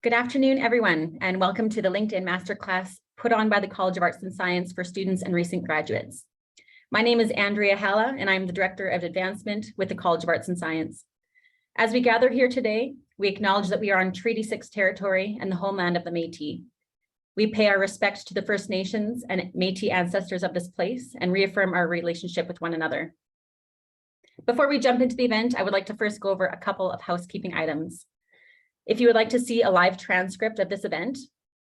Good afternoon, everyone, and welcome to the LinkedIn Masterclass put on by the College of Arts and Science for students and recent graduates. My name is Andrea Halla, and I'm the Director of Advancement with the College of Arts and Science. As we gather here today, we acknowledge that we are on Treaty 6 territory and the homeland of the Métis. We pay our respect to the First Nations and Métis ancestors of this place and reaffirm our relationship with one another. Before we jump into the event, I would like to first go over a couple of housekeeping items. If you would like to see a live transcript of this event,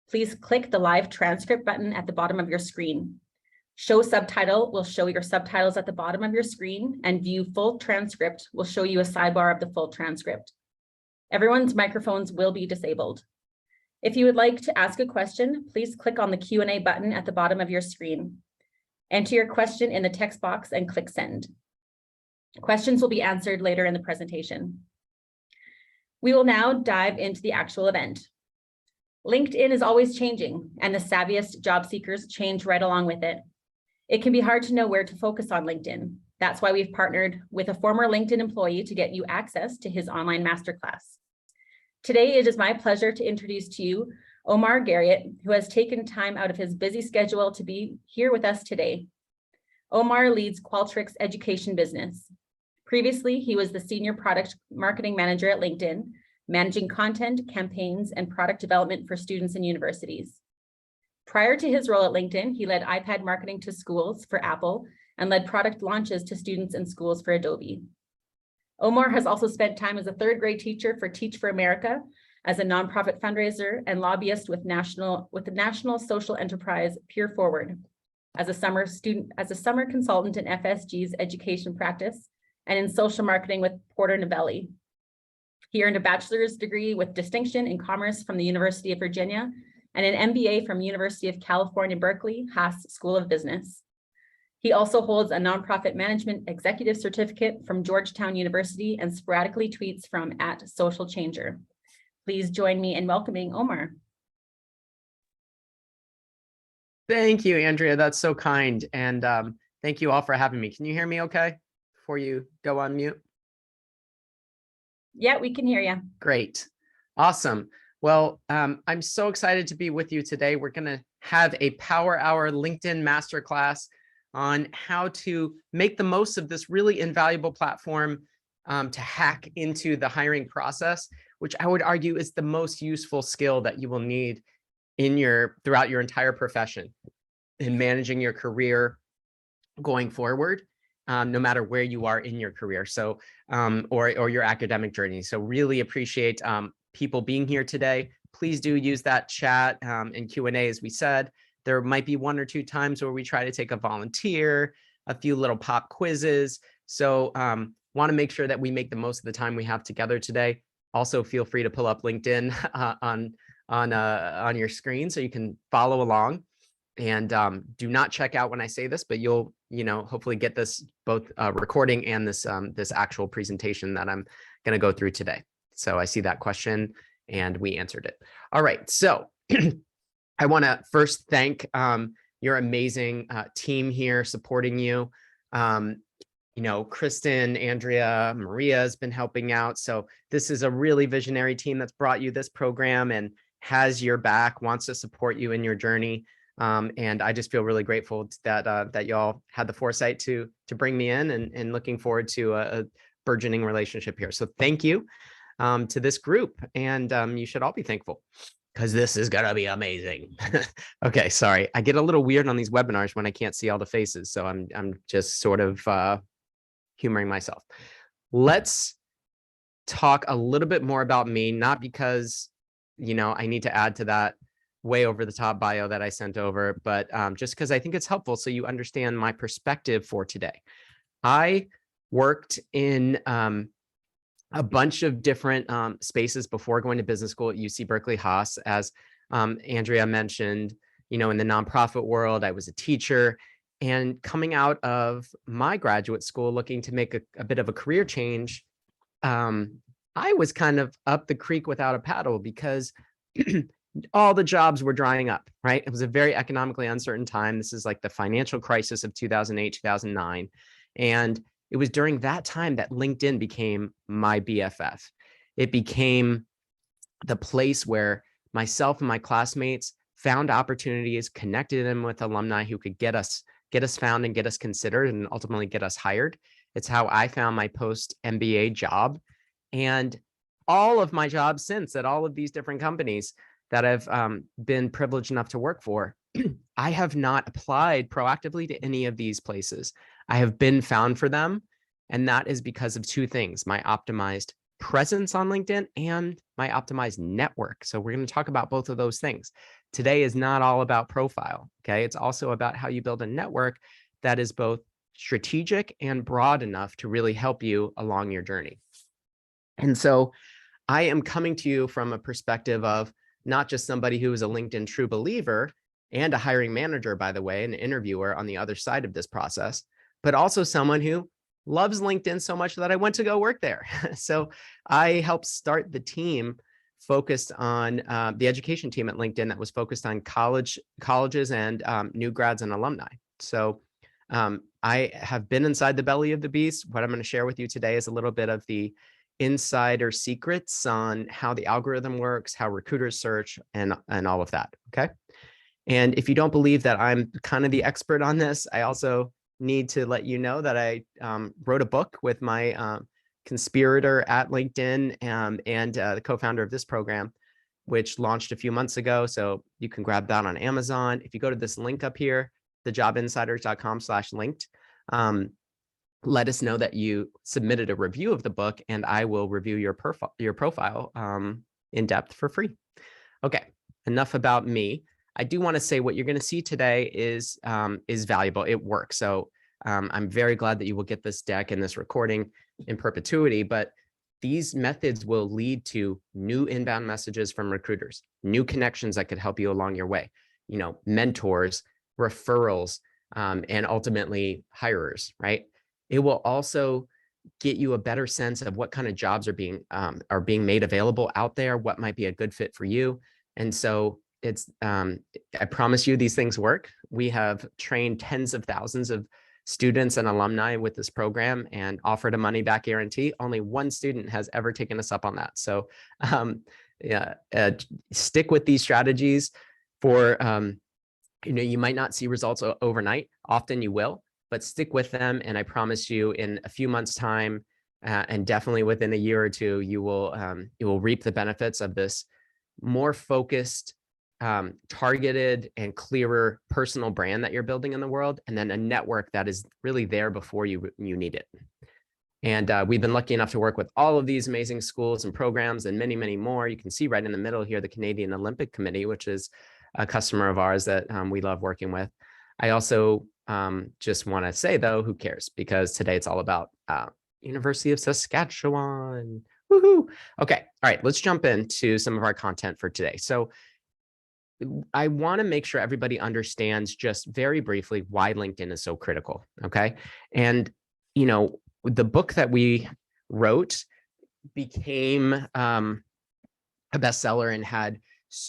please click the live transcript button at the bottom of your screen. Show subtitle will show your subtitles at the bottom of your screen, and view full transcript will show you a sidebar of the full transcript. Everyone's microphones will be disabled. If you would like to ask a question, please click on the Q&A button at the bottom of your screen. Enter your question in the text box and click send. Questions will be answered later in the presentation. We will now dive into the actual event. LinkedIn is always changing, and the savviest job seekers change right along with it. It can be hard to know where to focus on LinkedIn. That's why we've partnered with a former LinkedIn employee to get you access to his online masterclass. Today, it is my pleasure to introduce to you Omar Garrett, who has taken time out of his busy schedule to be here with us today. Omar leads Qualtrics education business. Previously, he was the Senior Product Marketing Manager at LinkedIn, managing content, campaigns, and product development for students and universities. Prior to his role at LinkedIn, he led iPad marketing to schools for Apple and led product launches to students and schools for Adobe. Omar has also spent time as a third grade teacher for Teach for America, as a nonprofit fundraiser and lobbyist with the national social enterprise Peer Forward, as a summer consultant in FSG's education practice, and in social marketing with Porter Novelli. He earned a bachelor's degree with distinction in commerce from the University of Virginia and an MBA from University of California, Berkeley, Haas School of Business. He also holds a nonprofit management executive certificate from Georgetown University and sporadically tweets from @SocialChanger. Please join me in welcoming Omar. Thank you, Andrea. That's so kind. And thank you all for having me. Can you hear me okay before you go on mute? Yeah, we can hear you. Great. Awesome. Well, I'm so excited to be with you today. We're going to have a Power Hour LinkedIn Masterclass on how to make the most of this really invaluable platform to hack into the hiring process, which I would argue is the most useful skill that you will need throughout your entire profession in managing your career going forward, no matter where you are in your career, so or your academic journey. So really appreciate people being here today. Please do use that chat and Q&A, as we said. There might be one or two times where we try to take a volunteer, a few little pop quizzes. So want to make sure that we make the most of the time we have together today. Also, feel free to pull up LinkedIn on your screen so you can follow along. And do not check out when I say this, but you'll hopefully get this both recording and this actual presentation that I'm going to go through today. So I see that question and we answered it. All right, so I want to first thank your amazing team here supporting you. Kristen, Andrea, Maria has been helping out. So this is a really visionary team that's brought you this program and has your back, wants to support you in your journey. And I just feel really grateful that y'all had the foresight to bring me in, and looking forward to a burgeoning relationship here. So thank you to this group, and you should all be thankful, because this is gonna be amazing. Okay, sorry, I get a little weird on these webinars when I can't see all the faces, so I'm just sort of humoring myself. Let's talk a little bit more about me, not because I need to add to that way over the top bio that I sent over, but just because I think it's helpful so you understand my perspective for today. I worked in a bunch of different spaces before going to business school at UC Berkeley Haas. As Andrea mentioned, in the nonprofit world, I was a teacher, and coming out of my graduate school looking to make a bit of a career change, I was kind of up the creek without a paddle, because all the jobs were drying up, right? It was a very economically uncertain time. This is like the financial crisis of 2008, 2009. And it was during that time that LinkedIn became my BFF. It became the place where myself and my classmates found opportunities, connected them with alumni who could get us found and get us considered and ultimately get us hired. It's how I found my post-MBA job. And all of my jobs since at all of these different companies that I've been privileged enough to work for, I have not applied proactively to any of these places. I have been found for them. And that is because of two things: my optimized presence on LinkedIn and my optimized network. So we're going to talk about both of those things. Today is not all about profile. Okay. It's also about how you build a network that is both strategic and broad enough to really help you along your journey. And so I am coming to you from a perspective of not just somebody who is a LinkedIn true believer and a hiring manager, by the way, an interviewer on the other side of this process, but also someone who loves LinkedIn so much that I went to go work there. So I helped start the team focused on the education team at LinkedIn that was focused on colleges and new grads and alumni. So I have been inside the belly of the beast. What I'm going to share with you today is a little bit of the insider secrets on how the algorithm works, how recruiters search, and all of that. Okay. And if you don't believe that I'm kind of the expert on this, I also need to let you know that I wrote a book with my conspirator at LinkedIn and the co-founder of this program, which launched a few months ago. So you can grab that on Amazon. If you go to this link up here, thejobinsiders.com/linked, let us know that you submitted a review of the book, and I will review your profile in depth for free. Okay, enough about me. I do want to say what you're going to see today is valuable. It works. So I'm very glad that you will get this deck and this recording in perpetuity, but these methods will lead to new inbound messages from recruiters, new connections that could help you along your way, mentors, referrals, and ultimately hirers, right? It will also get you a better sense of what kind of jobs are being made available out there, what might be a good fit for you. And so it's, I promise you these things work. We have trained tens of thousands of students and alumni with this program and offered a money back guarantee. Only one student has ever taken us up on that. So stick with these strategies for, you might not see results overnight. Often you will, but stick with them. And I promise you in a few months' time, and definitely within a year or two, you will reap the benefits of this more focused, targeted and clearer personal brand that you're building in the world, and then a network that is really there before you need it. And we've been lucky enough to work with all of these amazing schools and programs and many, many more. You can see right in the middle here, the Canadian Olympic Committee, which is a customer of ours that we love working with. I also just want to say, though, who cares? Because today it's all about University of Saskatchewan. Woohoo! Okay, all right, let's jump into some of our content for today. So I want to make sure everybody understands just very briefly why LinkedIn is so critical. Okay. And, the book that we wrote became a bestseller and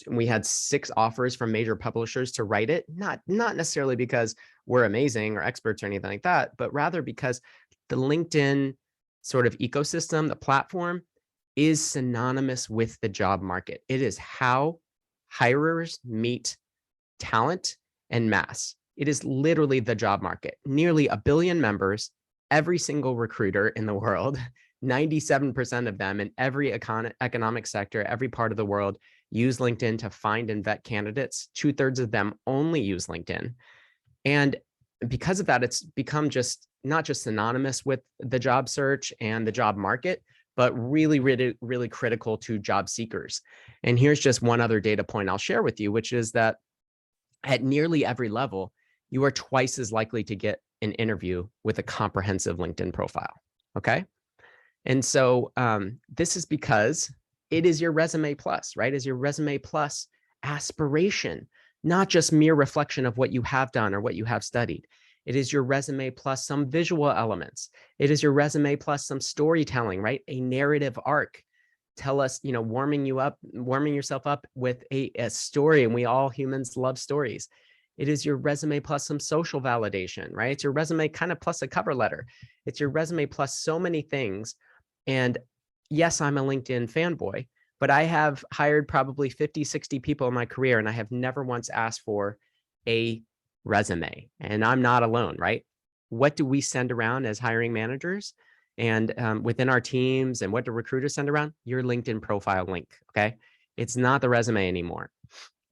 we had 6 offers from major publishers to write it. Not necessarily because we're amazing or experts or anything like that, but rather because the LinkedIn sort of ecosystem, the platform, is synonymous with the job market. It is how hirers meet talent en masse. It is literally the job market. Nearly 1 billion members, every single recruiter in the world, 97% of them in every economic sector, every part of the world, use LinkedIn to find and vet candidates. 2/3 of them only use LinkedIn. And because of that, it's become not just synonymous with the job search and the job market, but really, really, really critical to job seekers. And here's just one other data point I'll share with you, which is that at nearly every level, you are twice as likely to get an interview with a comprehensive LinkedIn profile. Okay. And so this is because it is your resume plus, right? Is your resume plus aspiration, not just mere reflection of what you have done or what you have studied. It is your resume plus some visual elements. It is your resume plus some storytelling, right? A narrative arc. Tell us, warming yourself up with a story. And we all humans love stories. It is your resume plus some social validation, right? It's your resume kind of plus a cover letter. It's your resume plus so many things. And yes, I'm a LinkedIn fanboy, but I have hired probably 50, 60 people in my career, and I have never once asked for a resume. And I'm not alone, right? What do we send around as hiring managers and within our teams? And what do recruiters send around? Your LinkedIn profile link, okay? It's not the resume anymore.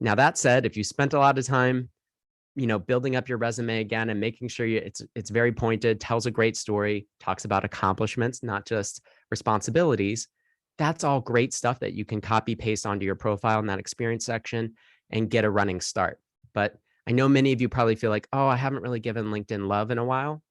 Now, that said, if you spent a lot of time, building up your resume again and making sure it's very pointed, tells a great story, talks about accomplishments, not just responsibilities, that's all great stuff that you can copy paste onto your profile in that experience section and get a running start. But I know many of you probably feel like, oh, I haven't really given LinkedIn love in a while.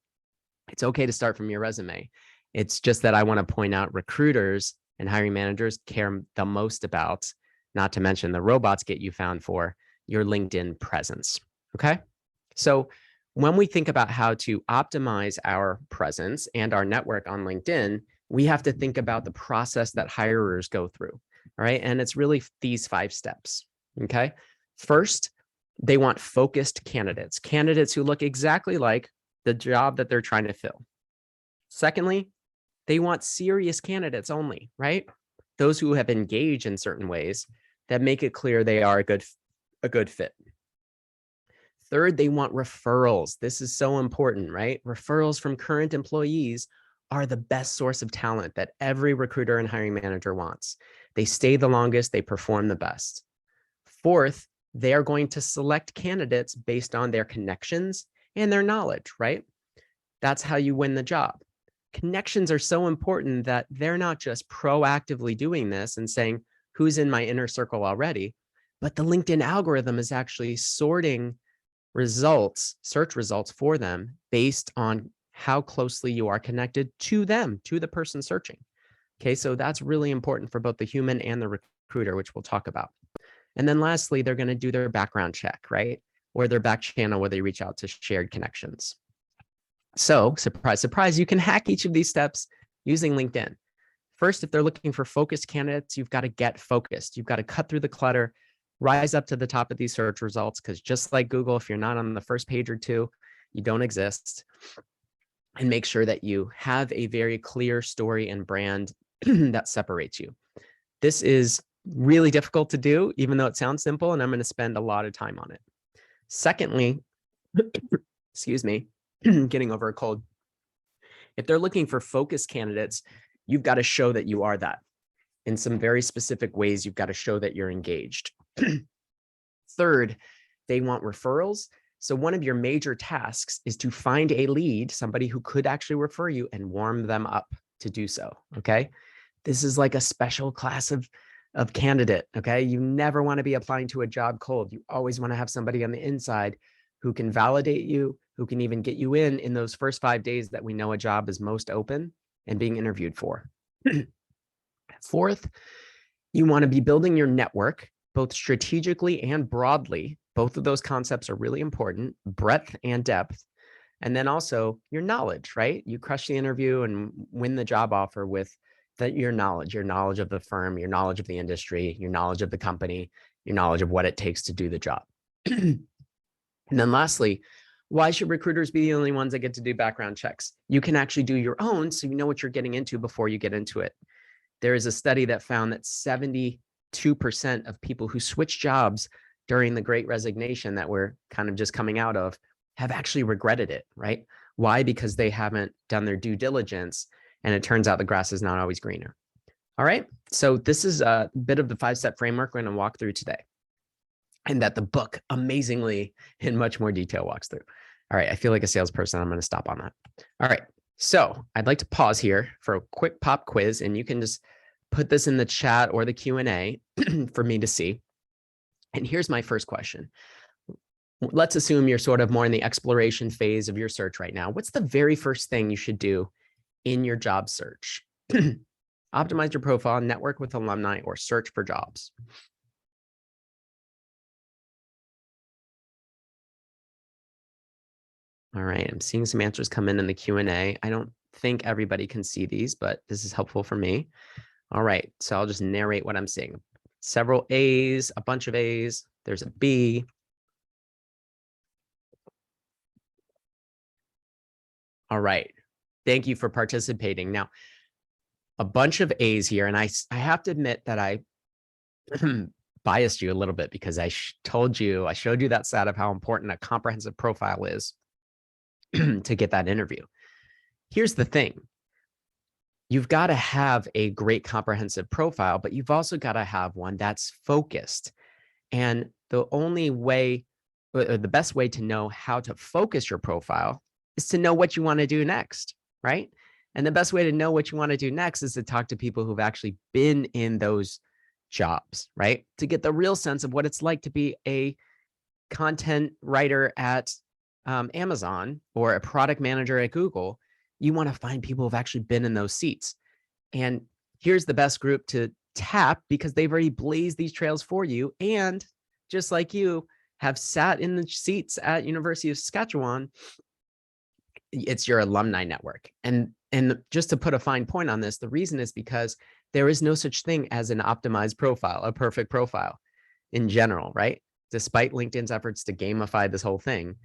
It's okay to start from your resume. It's just that I want to point out recruiters and hiring managers care the most about, not to mention the robots get you found for, your LinkedIn presence. Okay. So when we think about how to optimize our presence and our network on LinkedIn, we have to think about the process that hirers go through. All right. And it's really these 5 steps. Okay. First, they want focused candidates who look exactly like the job that they're trying to fill. Secondly, they want serious candidates only, right? Those who have engaged in certain ways that make it clear they are a good fit. Third, they want referrals. This is so important, right? Referrals from current employees are the best source of talent that every recruiter and hiring manager wants. They stay the longest, they perform the best. Fourth, they are going to select candidates based on their connections and their knowledge, right? That's how you win the job. Connections are so important that they're not just proactively doing this and saying, who's in my inner circle already, but the LinkedIn algorithm is actually sorting results, search results for them based on how closely you are connected to them, to the person searching. Okay, so that's really important for both the human and the recruiter, which we'll talk about. And then lastly, they're going to do their background check, right? Or their back channel where they reach out to shared connections. So surprise, surprise, you can hack each of these steps using LinkedIn. First, if they're looking for focused candidates, you've got to get focused. You've got to cut through the clutter, rise up to the top of these search results, because just like Google, if you're not on the first page or two, you don't exist. And make sure that you have a very clear story and brand that separates you. This is really difficult to do, even though it sounds simple, and I'm going to spend a lot of time on it. Secondly, excuse me, getting over a cold. If they're looking for focused candidates, you've got to show that you are that. In some very specific ways, you've got to show that you're engaged. Third, they want referrals. So one of your major tasks is to find a lead, somebody who could actually refer you, and warm them up to do so. Okay. This is like a special class of candidate. Okay. You never want to be applying to a job cold. You always want to have somebody on the inside who can validate you, who can even get you in those first 5 days that we know a job is most open and being interviewed for. Fourth, you want to be building your network, both strategically and broadly. Both of those concepts are really important, breadth and depth. And then also your knowledge, right? You crush the interview and win the job offer with your knowledge of the firm, your knowledge of the industry, your knowledge of the company, your knowledge of what it takes to do the job. And then lastly, why should recruiters be the only ones that get to do background checks? You can actually do your own, so you know what you're getting into before you get into it. There is a study that found that 72% of people who switch jobs during the Great Resignation that we're kind of just coming out of have actually regretted it, right? Why? Because they haven't done their due diligence, and it turns out the grass is not always greener. All right, so this is a bit of the 5-step framework we're going to walk through today, and that the book amazingly in much more detail walks through. All right, I feel like a salesperson. I'm going to stop on that. All right, so I'd like to pause here for a quick pop quiz, and you can just put this in the chat or the Q&A for me to see. And here's my first question. Let's assume you're sort of more in the exploration phase of your search right now. What's the very first thing you should do in your job search? Optimize your profile, network with alumni, or search for jobs. All right, I'm seeing some answers come in the Q&A. I don't think everybody can see these, but this is helpful for me. All right, so I'll just narrate what I'm seeing. Several A's, a bunch of A's. There's a B. All right, thank you for participating. Now, a bunch of A's here, and I have to admit that I biased you a little bit because I showed you that stat of how important a comprehensive profile is to get that interview. Here's the thing. You've got to have a great comprehensive profile, but you've also got to have one that's focused. And the only way, or the best way to know how to focus your profile is to know what you want to do next, right? And the best way to know what you want to do next is to talk to people who've actually been in those jobs, right? To get the real sense of what it's like to be a content writer at Amazon or a product manager at Google. You want to find people who've actually been in those seats. And here's the best group to tap because they've already blazed these trails for you. And just like you have sat in the seats at University of Saskatchewan, it's your alumni network. And just to put a fine point on this, the reason is because there is no such thing as an optimized profile, a perfect profile in general, right? Despite LinkedIn's efforts to gamify this whole thing,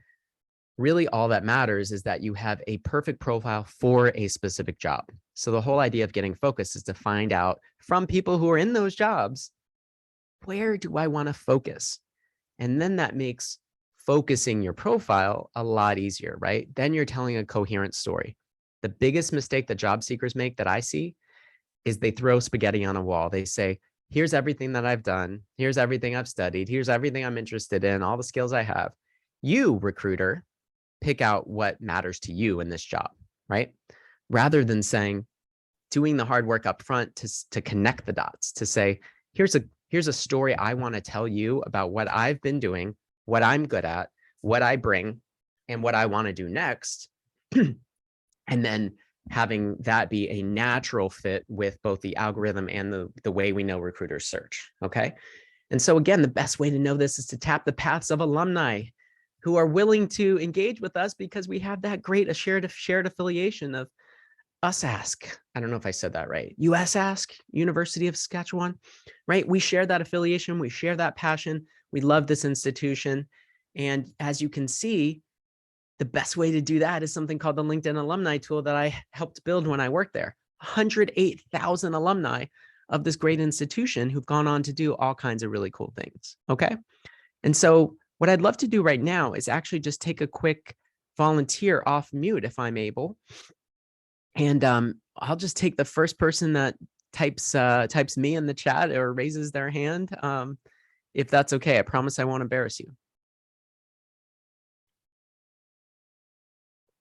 really all that matters is that you have a perfect profile for a specific job. So the whole idea of getting focused is to find out from people who are in those jobs, where do I want to focus? And then that makes focusing your profile a lot easier, right? Then you're telling a coherent story. The biggest mistake that job seekers make that I see is they throw spaghetti on a wall. They say, here's everything that I've done. Here's everything I've studied. Here's everything I'm interested in, all the skills I have. You, recruiter, pick out what matters to you in this job, right? Rather than saying, doing the hard work up front to connect the dots, to say, here's a story I want to tell you about what I've been doing, what I'm good at, what I bring, and what I want to do next. And then having that be a natural fit with both the algorithm and the way we know recruiters search, okay? And so again, the best way to know this is to tap the paths of alumni who are willing to engage with us because we have that great shared affiliation of USASK. I don't know if I said that right. USASK, University of Saskatchewan, right? We share that affiliation. We share that passion. We love this institution. And as you can see, the best way to do that is something called the LinkedIn Alumni Tool that I helped build when I worked there. 108,000 alumni of this great institution who've gone on to do all kinds of really cool things, okay? And so what I'd love to do right now is actually just take a quick volunteer off mute if I'm able. And I'll just take the first person that types me in the chat or raises their hand, if that's okay. I promise I won't embarrass you.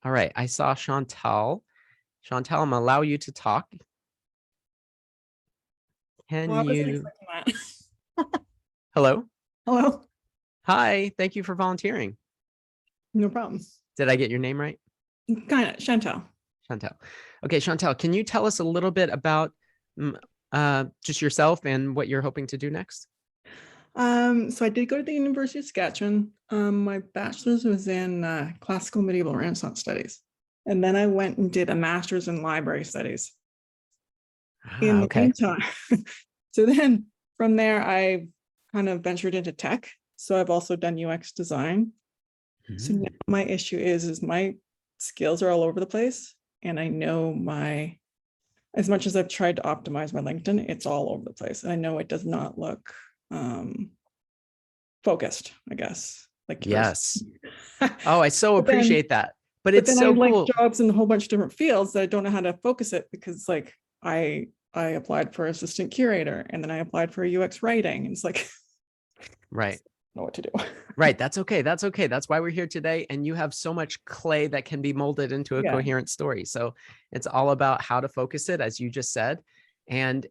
All right, I saw Chantal. Chantal, I'm gonna allow you to talk. Can Well, I wasn't you? expecting that. Hello. Hello. Hi, thank you for volunteering. No problem. Did I get your name right? Kind of, Chantal. Chantal. Okay, Chantal, can you tell us a little bit about just yourself and what you're hoping to do next? So I did go to the University of Saskatchewan. My bachelor's was in classical medieval Renaissance studies. And then I went and did a master's in library studies. In the meantime, so then from there, I kind of ventured into tech. So I've also done UX design. So now my issue is my skills are all over the place. And I know as much as I've tried to optimize my LinkedIn, it's all over the place. And I know it does not look focused, I guess. Like yes. Oh, I so appreciate that. But it's then so I like cool. jobs in a whole bunch of different fields that I don't know how to focus it because like I applied for assistant curator and then I applied for UX writing. And it's like, right. I don't know what to do. Right. That's okay. That's okay. That's why we're here today. And you have so much clay that can be molded into a coherent story. So it's all about how to focus it, as you just said. And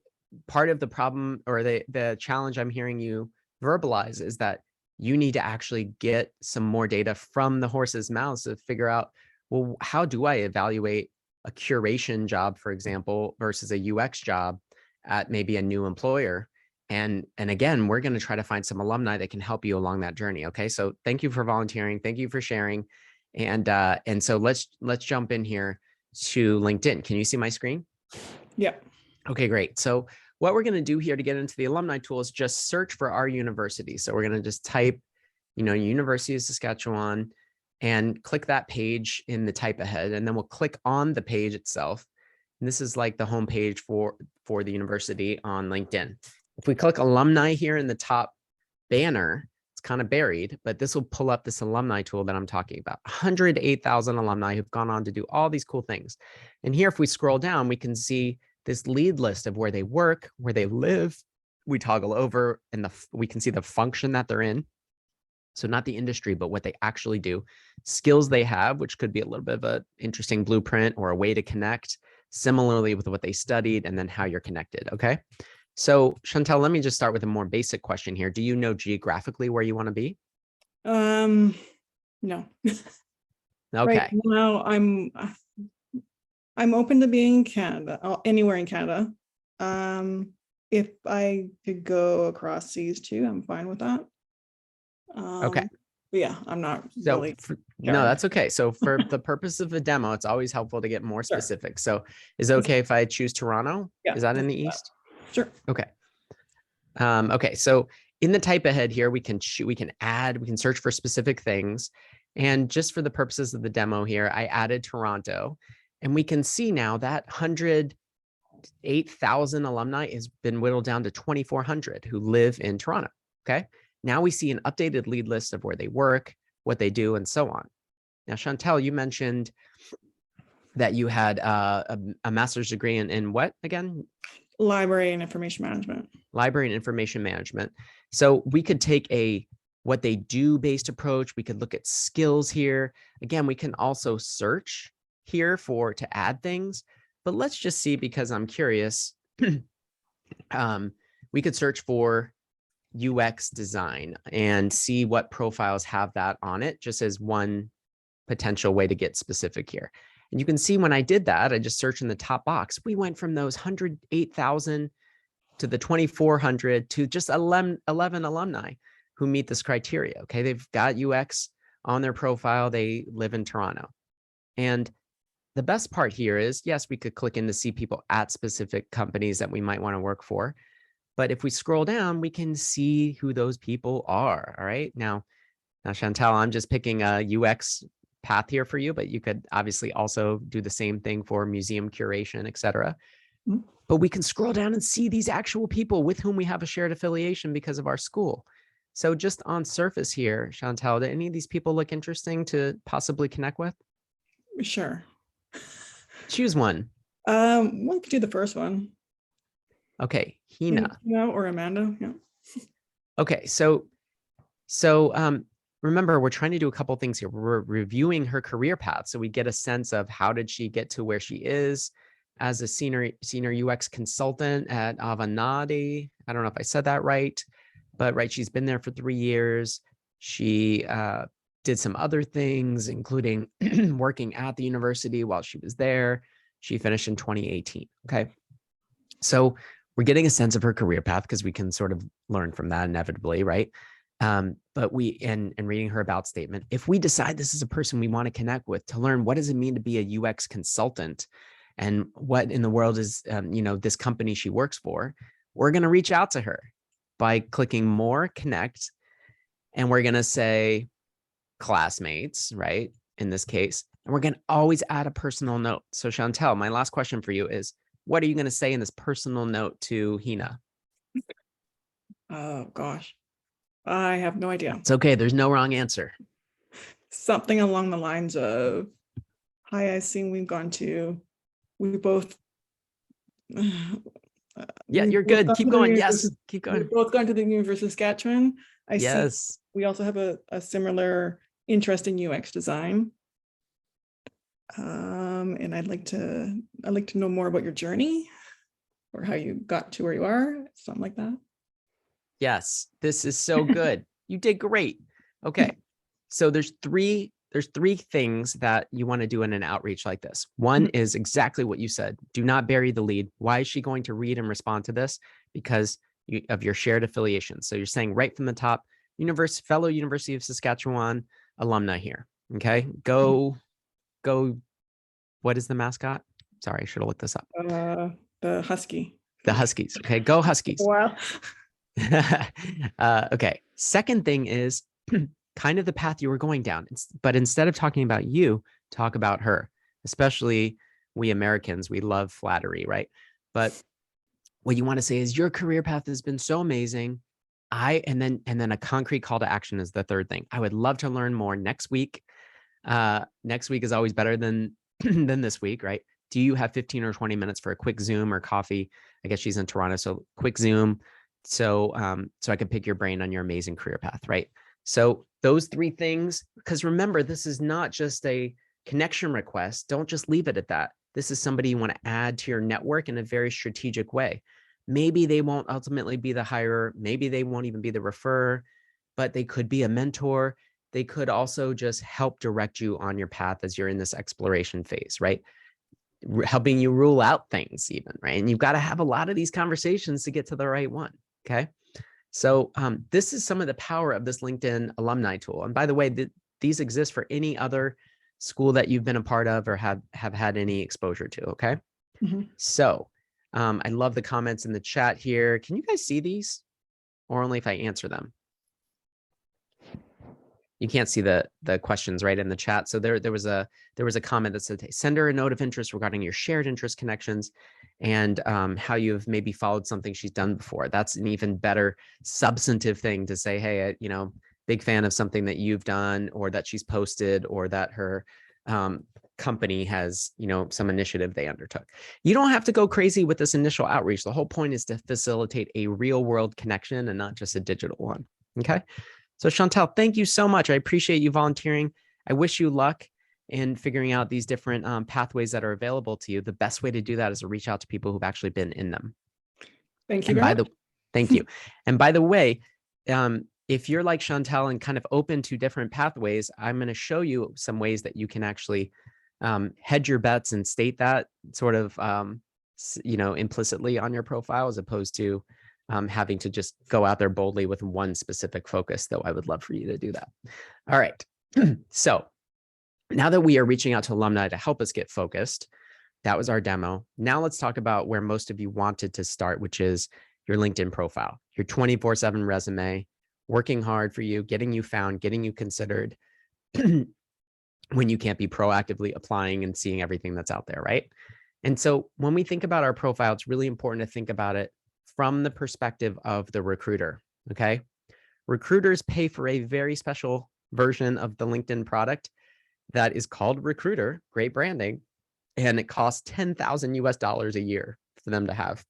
part of the problem or the challenge I'm hearing you verbalize is that you need to actually get some more data from the horse's mouths to figure out, well, how do I evaluate a curation job, for example, versus a UX job at maybe a new employer? And again, we're going to try to find some alumni that can help you along that journey. Okay. So thank you for volunteering. Thank you for sharing. And so let's jump in here to LinkedIn. Can you see my screen? Yeah. Okay, great. So what we're going to do here to get into the alumni tool is just search for our university. So we're going to just type, University of Saskatchewan and click that page in the type ahead. And then we'll click on the page itself. And this is like the home page for the university on LinkedIn. If we click alumni here in the top banner, it's kind of buried, but this will pull up this alumni tool that I'm talking about. 108,000 alumni who've gone on to do all these cool things. And here, if we scroll down, we can see this lead list of where they work, where they live. We toggle over and we can see the function that they're in. So not the industry, but what they actually do, skills they have, which could be a little bit of an interesting blueprint or a way to connect, similarly with what they studied, and then how you're connected, okay? So Chantel, let me just start with a more basic question here. Do you know geographically where you want to be? No. Okay. Right now, I'm open to being in Canada, anywhere in Canada. If I could go across seas too, I'm fine with that. Okay. But yeah, I'm not So really. no, that's okay. So for the purpose of the demo, it's always helpful to get more Sure. specific. So is it okay if I choose Toronto? Yeah, Is that in the east? Sure. Okay. Okay. So in the type ahead here, we can add, we can search for specific things. And just for the purposes of the demo here, I added Toronto, and we can see now that 108,000 alumni has been whittled down to 2,400 who live in Toronto. Okay. Now we see an updated lead list of where they work, what they do, and so on. Now, Chantel, you mentioned that you had a master's degree in what again? Library and information management. Library and information management. So we could take a what they do based approach. We could look at skills here. Again, we can also search here to add things, but let's just see, because I'm curious. We could search for UX design and see what profiles have that on it, just as one potential way to get specific here. And you can see when I did that, I just searched in the top box, we went from those 108,000 to the 2,400 to just 11 alumni who meet this criteria. Okay, they've got UX on their profile. They live in Toronto. And the best part here is, yes, we could click in to see people at specific companies that we might want to work for. But if we scroll down, we can see who those people are. All right. Now, Chantel, I'm just picking a UX path here for you, but you could obviously also do the same thing for museum curation, et cetera. Mm-hmm. But we can scroll down and see these actual people with whom we have a shared affiliation because of our school. So just on surface here, Chantel, do any of these people look interesting to possibly connect with? Sure. Choose one. We could do the first one. Okay, Hina. Or Amanda. Yeah. Okay, so remember, we're trying to do a couple things here. We're reviewing her career path, so we get a sense of how did she get to where she is as a senior UX consultant at Avanade. I don't know if I said that right, but right, she's been there for 3 years. She did some other things, including working at the university while she was there. She finished in 2018. Okay, so we're getting a sense of her career path because we can sort of learn from that inevitably, right? But in reading her about statement, if we decide this is a person we want to connect with to learn what does it mean to be a UX consultant and what in the world is, this company she works for, we're going to reach out to her by clicking more connect. And we're going to say classmates, right? In this case, and we're going to always add a personal note. So Chantel, my last question for you is, what are you going to say in this personal note to Hina? Oh, gosh. I have no idea. It's okay. There's no wrong answer. Something along the lines of, hi, I've seen we both. Yeah, you're good. Keep going. Yes, keep going. We've both gone to the University of Saskatchewan. Yes. We also have a similar interest in UX design. And I'd like to know more about your journey or how you got to where you are, something like that. Yes, this is so good. You did great. Okay. So there's three things that you want to do in an outreach like this. One is exactly what you said. Do not bury the lead. Why is she going to read and respond to this? Because of your shared affiliation. So you're saying right from the top, fellow University of Saskatchewan alumni here. Okay. Go. What is the mascot? Sorry, I should have looked this up. The Husky. The Huskies. Okay. Go Huskies. Wow. Okay. Second thing is kind of the path you were going down, but instead of talking about you, talk about her. Especially we Americans, we love flattery, right? But what you want to say is, your career path has been so amazing. And then a concrete call to action is the third thing. I would love to learn more next week. Next week is always better than than this week, right? Do you have 15 or 20 minutes for a quick Zoom or coffee? I guess she's in Toronto, so quick Zoom. So I can pick your brain on your amazing career path, right? So those three things, because remember, this is not just a connection request. Don't just leave it at that. This is somebody you want to add to your network in a very strategic way. Maybe they won't ultimately be the hirer. Maybe they won't even be the referrer, but they could be a mentor. They could also just help direct you on your path as you're in this exploration phase, right? Helping you rule out things even, right? And you've got to have a lot of these conversations to get to the right one, okay? So this is some of the power of this LinkedIn alumni tool. And by the way, these exist for any other school that you've been a part of or have had any exposure to, okay? So I love the comments in the chat here. Can you guys see these, or only if I answer them? You can't see the questions right in the chat. So there was a comment that said, hey, send her a note of interest regarding your shared interest connections and how you've maybe followed something she's done before. That's an even better substantive thing to say, hey, big fan of something that you've done or that she's posted or that her company has, some initiative they undertook. You don't have to go crazy with this initial outreach. The whole point is to facilitate a real world connection and not just a digital one. Okay. So Chantel, thank you so much. I appreciate you volunteering. I wish you luck in figuring out these different pathways that are available to you. The best way to do that is to reach out to people who've actually been in them. Thank you. Thank you. And by the way, if you're like Chantel and kind of open to different pathways, I'm going to show you some ways that you can actually hedge your bets and state that sort of, implicitly on your profile, as opposed to having to just go out there boldly with one specific focus, though I would love for you to do that. All right. So now that we are reaching out to alumni to help us get focused, that was our demo. Now let's talk about where most of you wanted to start, which is your LinkedIn profile, your 24/7 resume, working hard for you, getting you found, getting you considered when you can't be proactively applying and seeing everything that's out there, right? And so when we think about our profile, it's really important to think about it from the perspective of the recruiter, okay? Recruiters pay for a very special version of the LinkedIn product that is called Recruiter, great branding, and it costs $10,000 a year for them to have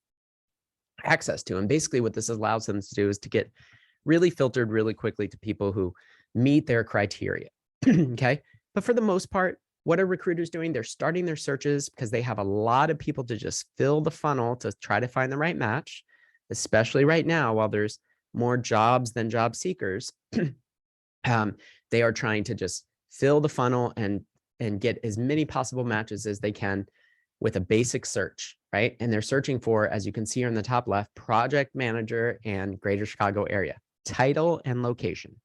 access to. And basically what this allows them to do is to get really filtered really quickly to people who meet their criteria, okay? But for the most part, what are recruiters doing? They're starting their searches because they have a lot of people to just fill the funnel to try to find the right match, especially right now while there's more jobs than job seekers. They are trying to just fill the funnel and get as many possible matches as they can with a basic search, right? And they're searching for, as you can see here in the top left, project manager and greater Chicago area, title and location.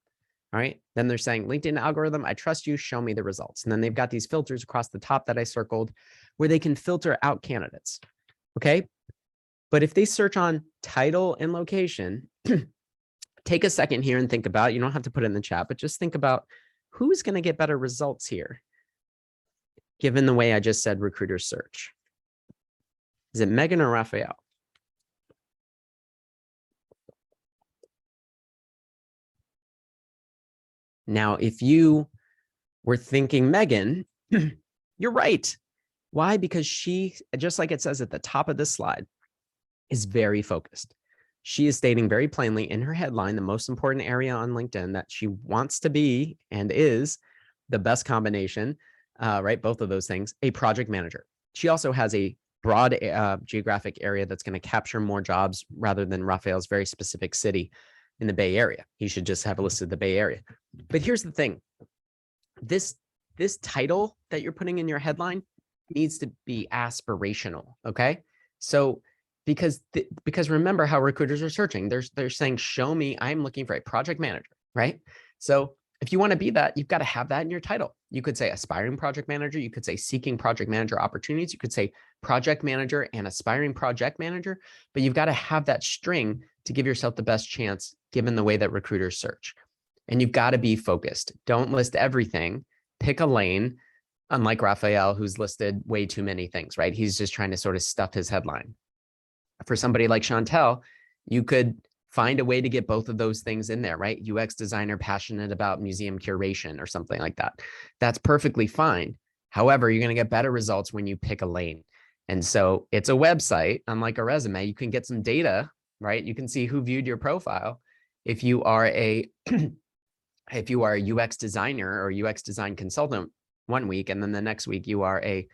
All right. Then they're saying, LinkedIn algorithm, I trust you, show me the results. And then they've got these filters across the top that I circled where they can filter out candidates. Okay. But if they search on title and location, take a second here and think about, you don't have to put it in the chat, but just think about who's going to get better results here, given the way I just said recruiter search. Is it Megan or Raphael? Now, if you were thinking Megan, you're right. Why? Because she, just like it says at the top of this slide, is very focused. She is stating very plainly in her headline, the most important area on LinkedIn, that she wants to be and is the best combination, right? Both of those things, a project manager. She also has a broad geographic area that's going to capture more jobs rather than Raphael's very specific city in the Bay Area. He should just have listed the Bay Area. But here's the thing. This title that you're putting in your headline needs to be aspirational, okay? So because remember how recruiters are searching. They're saying, show me, I'm looking for a project manager, right? So if you want to be that, you've got to have that in your title. You could say aspiring project manager. You could say seeking project manager opportunities. You could say project manager and aspiring project manager, but you've got to have that string to give yourself the best chance given the way that recruiters search. And you've got to be focused. Don't list everything. Pick a lane, unlike Raphael, who's listed way too many things, right? He's just trying to sort of stuff his headline. For somebody like Chantel, you could find a way to get both of those things in there, right? UX designer passionate about museum curation or something like that. That's perfectly fine. However, you're going to get better results when you pick a lane. And so it's a website, unlike a resume. You can get some data, right? You can see who viewed your profile. If you are a UX designer or UX design consultant one week, and then the next week you are a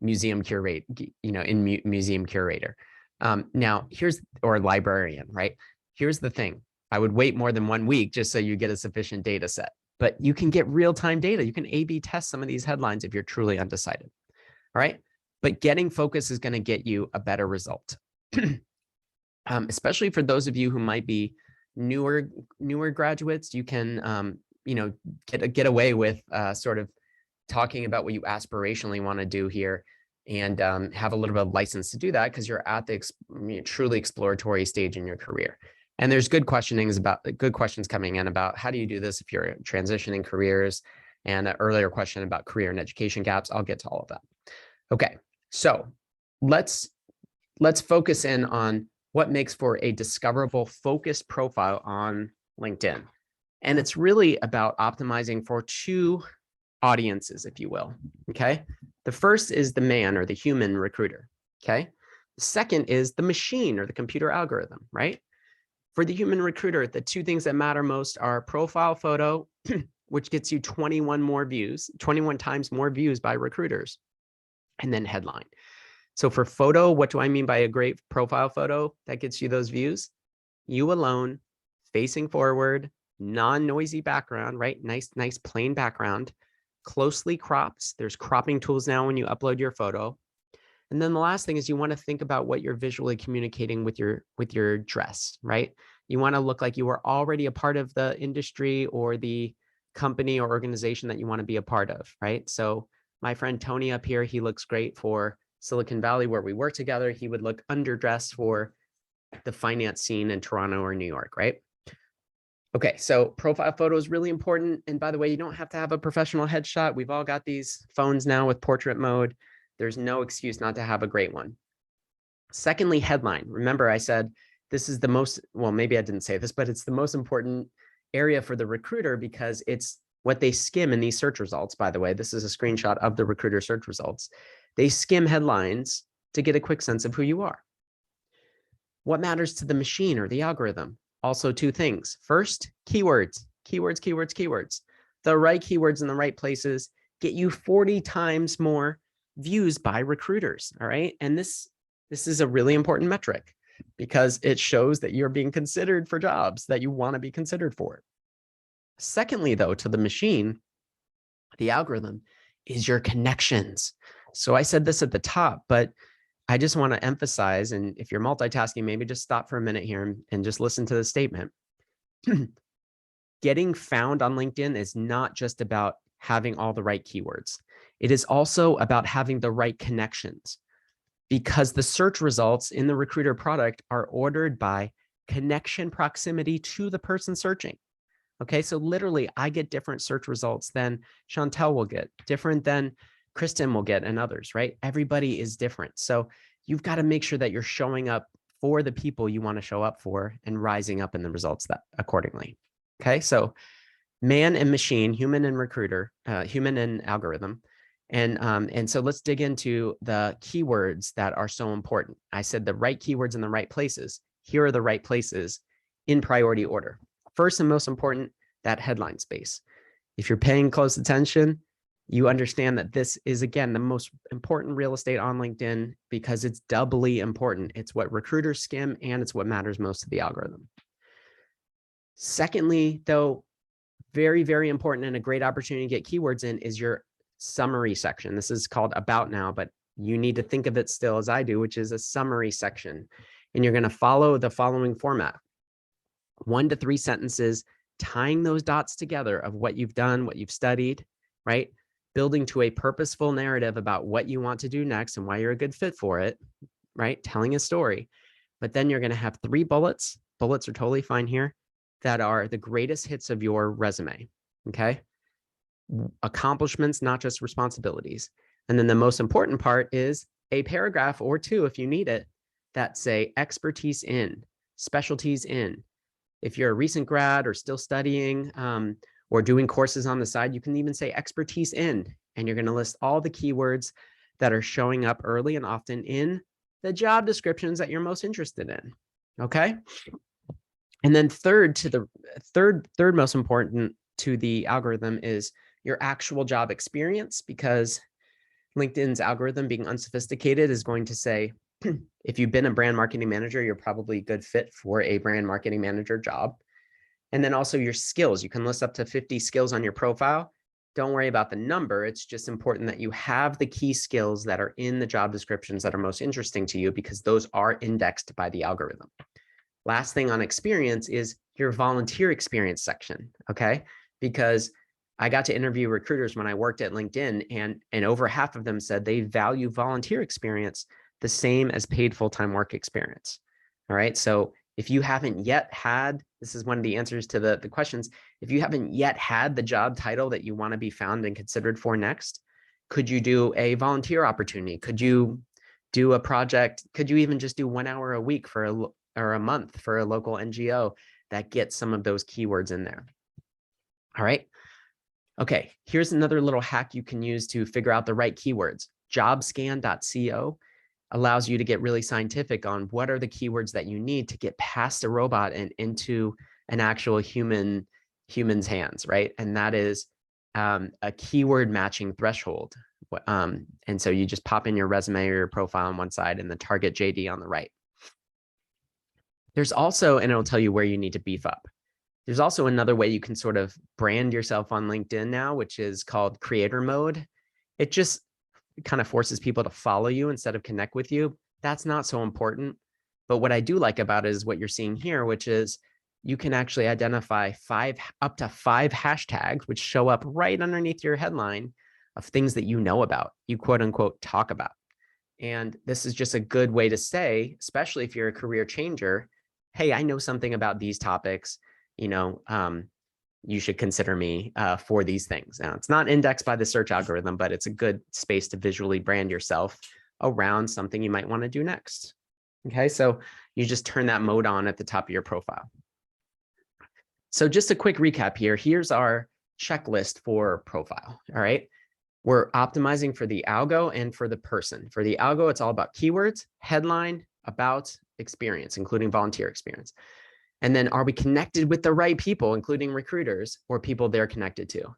museum curate, museum curator. Now or librarian, right? Here's the thing. I would wait more than 1 week just so you get a sufficient data set, but you can get real-time data. You can A/B test some of these headlines if you're truly undecided. All right. But getting focus is going to get you a better result. Especially for those of you who might be newer graduates, you can, get away with sort of talking about what you aspirationally want to do here, and have a little bit of license to do that because you're at the truly exploratory stage in your career. And there's good questions coming in about how do you do this if you're transitioning careers, and an earlier question about career and education gaps. I'll get to all of that. Okay, so let's focus in on what makes for a discoverable, focused profile on LinkedIn. And it's really about optimizing for two audiences, if you will. Okay. The first is the man or the human recruiter. Okay. The second is the machine or the computer algorithm, right? For the human recruiter, the two things that matter most are profile photo, which gets you 21 times more views by recruiters, and then headline. So for photo, what do I mean by a great profile photo that gets you those views? You alone, facing forward, non-noisy background, right? Nice plain background, closely cropped. There's cropping tools now when you upload your photo. And then the last thing is you want to think about what you're visually communicating with your dress, right? You want to look like you are already a part of the industry or the company or organization that you want to be a part of, right? So my friend Tony up here, he looks great for Silicon Valley where we work together. He would look underdressed for the finance scene in Toronto or New York, right? Okay, so profile photo is really important. And by the way, you don't have to have a professional headshot. We've all got these phones now with portrait mode. There's no excuse not to have a great one. Secondly, headline. Remember, I said this is the most, well, maybe I didn't say this, but it's the most important area for the recruiter because it's what they skim in these search results. By the way, this is a screenshot of the recruiter search results. They skim headlines to get a quick sense of who you are. What matters to the machine or the algorithm? Also two things. First, keywords. The right keywords in the right places get you 40 times more views by recruiters, all right? And this is a really important metric because it shows that you're being considered for jobs that you want to be considered for. Secondly, though, to the machine, the algorithm is your connections. So I said this at the top, but I just want to emphasize, and if you're multitasking, maybe just stop for a minute here and just listen to the statement. Getting found on LinkedIn is not just about having all the right keywords. It is also about having the right connections, because the search results in the recruiter product are ordered by connection proximity to the person searching. Okay, so literally I get different search results than Chantel will get, different than Kristen will get, and others, right? Everybody is different. So you've got to make sure that you're showing up for the people you want to show up for and rising up in the results that accordingly. Okay, so man and machine, human and recruiter, human and algorithm. And so let's dig into the keywords that are so important. I said the right keywords in the right places. Here are the right places in priority order. First and most important, that headline space. If you're paying close attention, you understand that this is, again, the most important real estate on LinkedIn because it's doubly important. It's what recruiters skim and it's what matters most to the algorithm. Secondly, though, very, very important and a great opportunity to get keywords in is your summary section. This is called About Now, but you need to think of it still as I do, which is a summary section. And you're going to follow the following format: 1 to 3 sentences, tying those dots together of what you've done, what you've studied, right? Building to a purposeful narrative about what you want to do next and why you're a good fit for it, right? Telling a story. But then you're going to have 3 bullets. Bullets are totally fine here. That are the greatest hits of your resume. Okay. Accomplishments, not just responsibilities. And then the most important part is a paragraph or 2, if you need it, that say expertise in, specialties in. If you're a recent grad or still studying or doing courses on the side, you can even say expertise in, and you're going to list all the keywords that are showing up early and often in the job descriptions that you're most interested in. Okay. And then third most important to the algorithm is your actual job experience, because LinkedIn's algorithm, being unsophisticated, is going to say, if you've been a brand marketing manager, you're probably a good fit for a brand marketing manager job. And then also your skills. You can list up to 50 skills on your profile. Don't worry about the number. It's just important that you have the key skills that are in the job descriptions that are most interesting to you, because those are indexed by the algorithm. Last thing on experience is your volunteer experience section, okay? Because I got to interview recruiters when I worked at LinkedIn, and over half of them said they value volunteer experience the same as paid full-time work experience. All right. So if you haven't yet had, this is one of the answers to the questions. If you haven't yet had the job title that you want to be found and considered for next, could you do a volunteer opportunity? Could you do a project? Could you even just do 1 hour a week or a month for a local NGO that gets some of those keywords in there? All right. Okay. Here's another little hack you can use to figure out the right keywords. Jobscan.co allows you to get really scientific on what are the keywords that you need to get past a robot and into an actual human's hands, right? And that is a keyword matching threshold. And so you just pop in your resume or your profile on one side and the target JD on the right. There's also, and it'll tell you where you need to beef up. There's also another way you can sort of brand yourself on LinkedIn now, which is called creator mode. It just kind of forces people to follow you instead of connect with you. That's not so important. But what I do like about it is what you're seeing here, which is you can actually identify up to five hashtags, which show up right underneath your headline of things that you know about, you quote unquote talk about. And this is just a good way to say, especially if you're a career changer, hey, I know something about these topics, you should consider me for these things. Now, it's not indexed by the search algorithm, but it's a good space to visually brand yourself around something you might want to do next. Okay, so you just turn that mode on at the top of your profile. So just a quick recap here. Here's our checklist for profile. All right, we're optimizing for the algo and for the person. For the algo, it's all about keywords, headline, about, experience, including volunteer experience. And then are we connected with the right people, including recruiters or people they're connected to?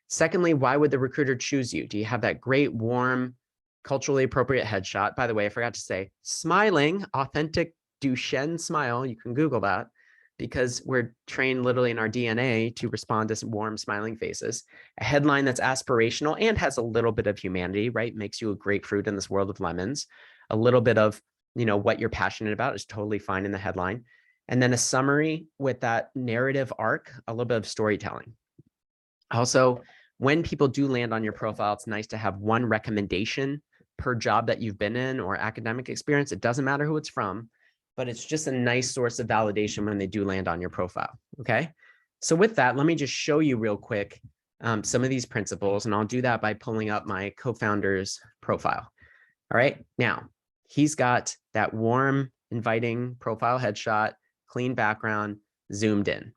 Secondly, why would the recruiter choose you? Do you have that great, warm, culturally appropriate headshot? By the way, I forgot to say, smiling, authentic Duchenne smile. You can Google that, because we're trained literally in our DNA to respond to warm, smiling faces. A headline that's aspirational and has a little bit of humanity, right? Makes you a grapefruit in this world of lemons. A little bit of, what you're passionate about is totally fine in the headline. And then a summary with that narrative arc, a little bit of storytelling. Also, when people do land on your profile, it's nice to have one recommendation per job that you've been in or academic experience. It doesn't matter who it's from, but it's just a nice source of validation when they do land on your profile. Okay. So with that, let me just show you real quick some of these principles, and I'll do that by pulling up my co-founder's profile. All right. Now, he's got that warm, inviting profile headshot, clean background, zoomed in.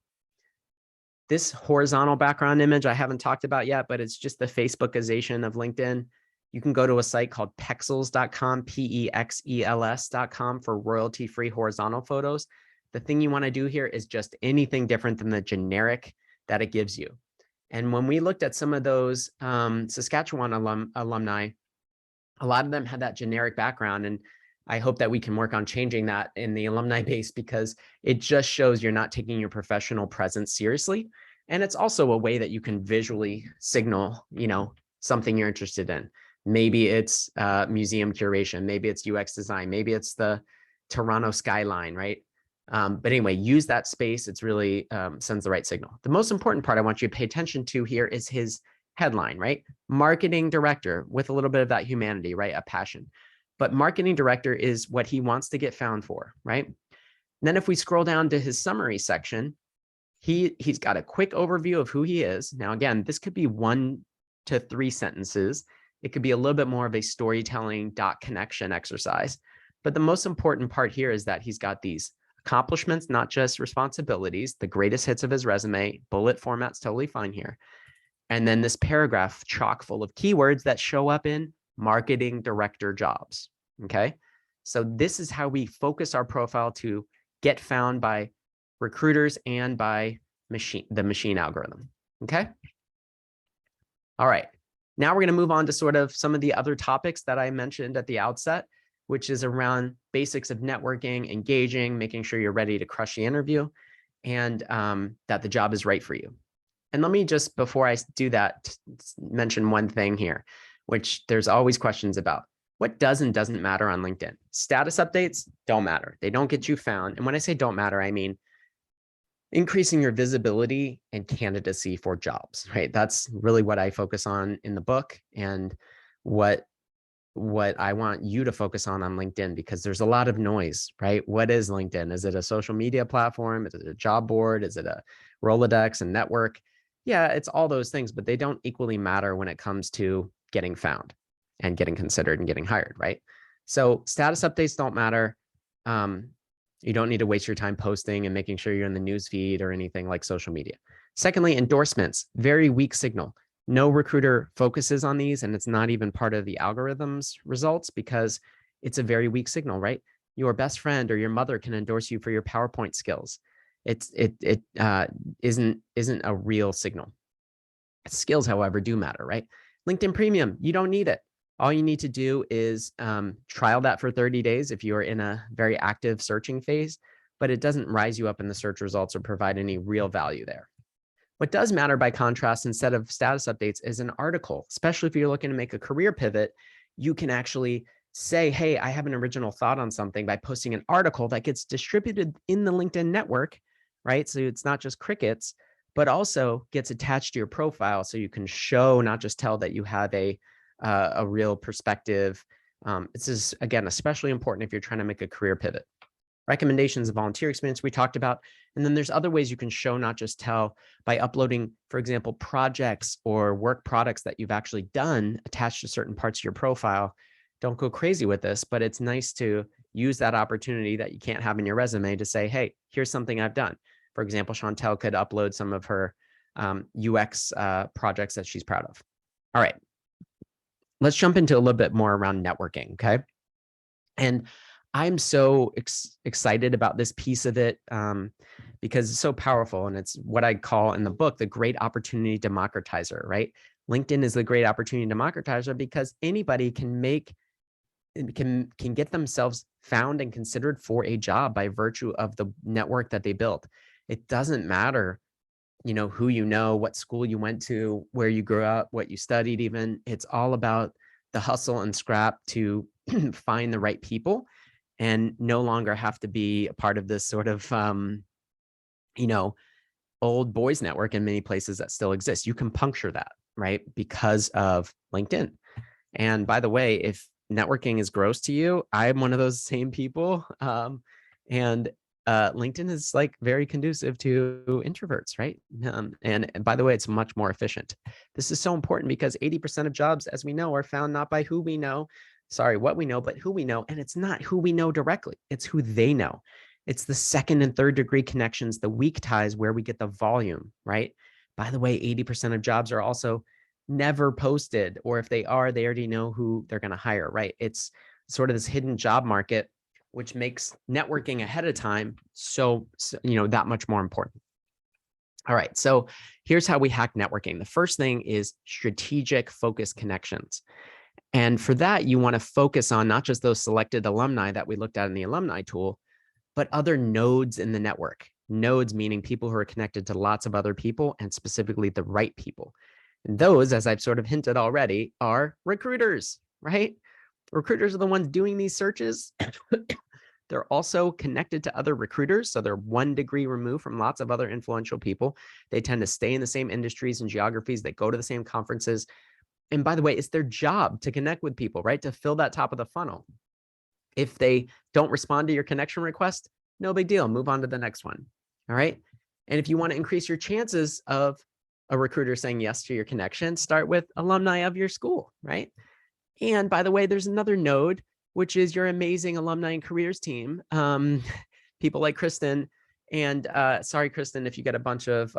This horizontal background image I haven't talked about yet, but it's just the Facebookization of LinkedIn. You can go to a site called pexels.com, PEXELS.com for royalty-free horizontal photos. The thing you want to do here is just anything different than the generic that it gives you. And when we looked at some of those Saskatchewan alumni, a lot of them had that generic background, and I hope that we can work on changing that in the alumni base, because it just shows you're not taking your professional presence seriously. And it's also a way that you can visually signal, something you're interested in. Maybe it's museum curation, maybe it's UX design, maybe it's the Toronto skyline, right? But anyway, use that space. It's really sends the right signal. The most important part I want you to pay attention to here is his headline, right? Marketing director, with a little bit of that humanity, right? A passion. But marketing director is what he wants to get found for, right? And then if we scroll down to his summary section, he's got a quick overview of who he is. Now, again, this could be 1 to 3 sentences. It could be a little bit more of a storytelling dot connection exercise. But the most important part here is that he's got these accomplishments, not just responsibilities, the greatest hits of his resume, bullet format's totally fine here. And then this paragraph chock full of keywords that show up in marketing director jobs. Okay. So this is how we focus our profile to get found by recruiters and by the machine algorithm. Okay. All right. Now we're going to move on to sort of some of the other topics that I mentioned at the outset, which is around basics of networking, engaging, making sure you're ready to crush the interview, and that the job is right for you. And let me just, before I do that, mention one thing here, which there's always questions about. What does and doesn't matter on LinkedIn? Status updates don't matter. They don't get you found. And when I say don't matter, I mean increasing your visibility and candidacy for jobs, right? That's really what I focus on in the book, and what I want you to focus on LinkedIn, because there's a lot of noise, right? What is LinkedIn? Is it a social media platform? Is it a job board? Is it a Rolodex and network? Yeah, it's all those things, but they don't equally matter when it comes to getting found and getting considered and getting hired, right? So status updates don't matter. You don't need to waste your time posting and making sure you're in the news feed or anything like social media. Secondly, endorsements, very weak signal. No recruiter focuses on these, and it's not even part of the algorithm's results because it's a very weak signal, right? Your best friend or your mother can endorse you for your PowerPoint skills. It isn't a real signal. Skills, however, do matter, right? LinkedIn Premium, you don't need it. All you need to do is trial that for 30 days if you're in a very active searching phase, but it doesn't rise you up in the search results or provide any real value there. What does matter, by contrast, instead of status updates, is an article. Especially if you're looking to make a career pivot, you can actually say, hey, I have an original thought on something, by posting an article that gets distributed in the LinkedIn network, right? So it's not just crickets, but also gets attached to your profile, so you can show, not just tell, that you have a real perspective. This is, again, especially important if you're trying to make a career pivot. Recommendations of volunteer experience we talked about. And then there's other ways you can show, not just tell, by uploading, for example, projects or work products that you've actually done attached to certain parts of your profile. Don't go crazy with this, but it's nice to use that opportunity that you can't have in your resume to say, hey, here's something I've done. For example, Chantel could upload some of her UX projects that she's proud of. All right, let's jump into a little bit more around networking, okay? And I'm so excited about this piece of it because it's so powerful, and it's what I call in the book the great opportunity democratizer, right? LinkedIn is the great opportunity democratizer because anybody can get themselves found and considered for a job by virtue of the network that they built. It doesn't matter, who you know, what school you went to, where you grew up, what you studied even. It's all about the hustle and scrap to find the right people and no longer have to be a part of this sort of, old boys network in many places that still exists. You can puncture that, right? Because of LinkedIn. And by the way, if networking is gross to you, I'm one of those same people. And LinkedIn is like very conducive to introverts, right? And by the way, it's much more efficient. This is so important because 80% of jobs, as we know, are found not by what we know, but who we know. And it's not who we know directly. It's who they know. It's the second and third degree connections, the weak ties, where we get the volume, right? By the way, 80% of jobs are also never posted, or if they are, they already know who they're going to hire, right? It's sort of this hidden job market, which makes networking ahead of time so that much more important. All right, so here's how we hack networking. The first thing is strategic focus connections. And for that, you want to focus on not just those selected alumni that we looked at in the Alumni Tool, but other nodes in the network. Nodes meaning people who are connected to lots of other people, and specifically the right people. And those, as I've sort of hinted already, are recruiters, right? Recruiters are the ones doing these searches. They're also connected to other recruiters. So they're 1 degree removed from lots of other influential people. They tend to stay in the same industries and geographies. They go to the same conferences. And by the way, it's their job to connect with people, right? To fill that top of the funnel. If they don't respond to your connection request, no big deal. Move on to the next one. All right. And if you want to increase your chances of a recruiter saying yes to your connection, start with alumni of your school, right? And by the way, there's another node which is your amazing alumni and careers team. People like Kristen, and sorry, Kristen, if you get a bunch of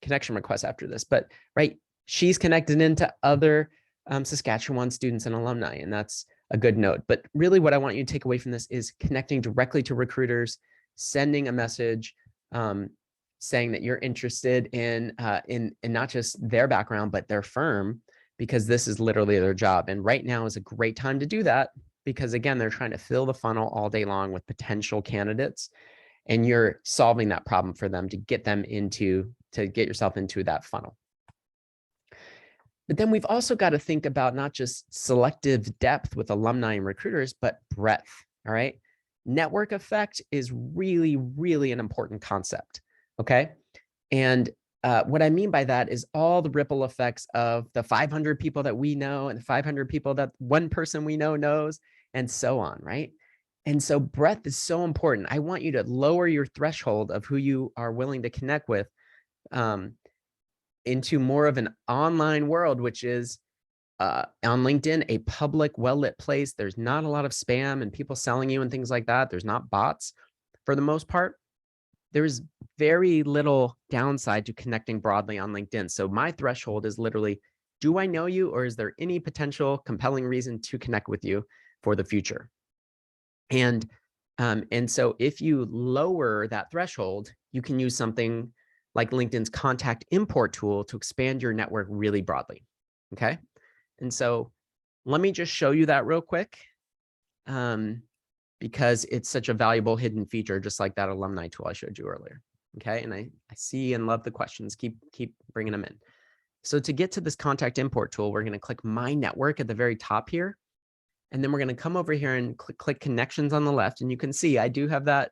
connection requests after this, but right, she's connected into other Saskatchewan students and alumni, and that's a good note. But really what I want you to take away from this is connecting directly to recruiters, sending a message, saying that you're interested in not just their background, but their firm, because this is literally their job. And right now is a great time to do that, because again, they're trying to fill the funnel all day long with potential candidates, and you're solving that problem for them to get yourself into that funnel. But then we've also got to think about not just selective depth with alumni and recruiters, but breadth. All right. Network effect is really, really an important concept. Okay. And what I mean by that is all the ripple effects of the 500 people that we know and the 500 people that one person we know knows, and so on. Right. And so breadth is so important. I want you to lower your threshold of who you are willing to connect with into more of an online world, which is on LinkedIn, a public, well-lit place. There's not a lot of spam and people selling you and things like that. There's not bots for the most part. There's very little downside to connecting broadly on LinkedIn. So my threshold is literally, do I know you, or is there any potential compelling reason to connect with you for the future? And so if you lower that threshold, you can use something like LinkedIn's contact import tool to expand your network really broadly. Okay. And so let me just show you that real quick, because it's such a valuable hidden feature, just like that alumni tool I showed you earlier. Okay. And I see and love the questions. Keep bringing them in. So to get to this contact import tool, we're going to click My Network at the very top here. And then we're going to come over here and click Connections on the left. And you can see I do have that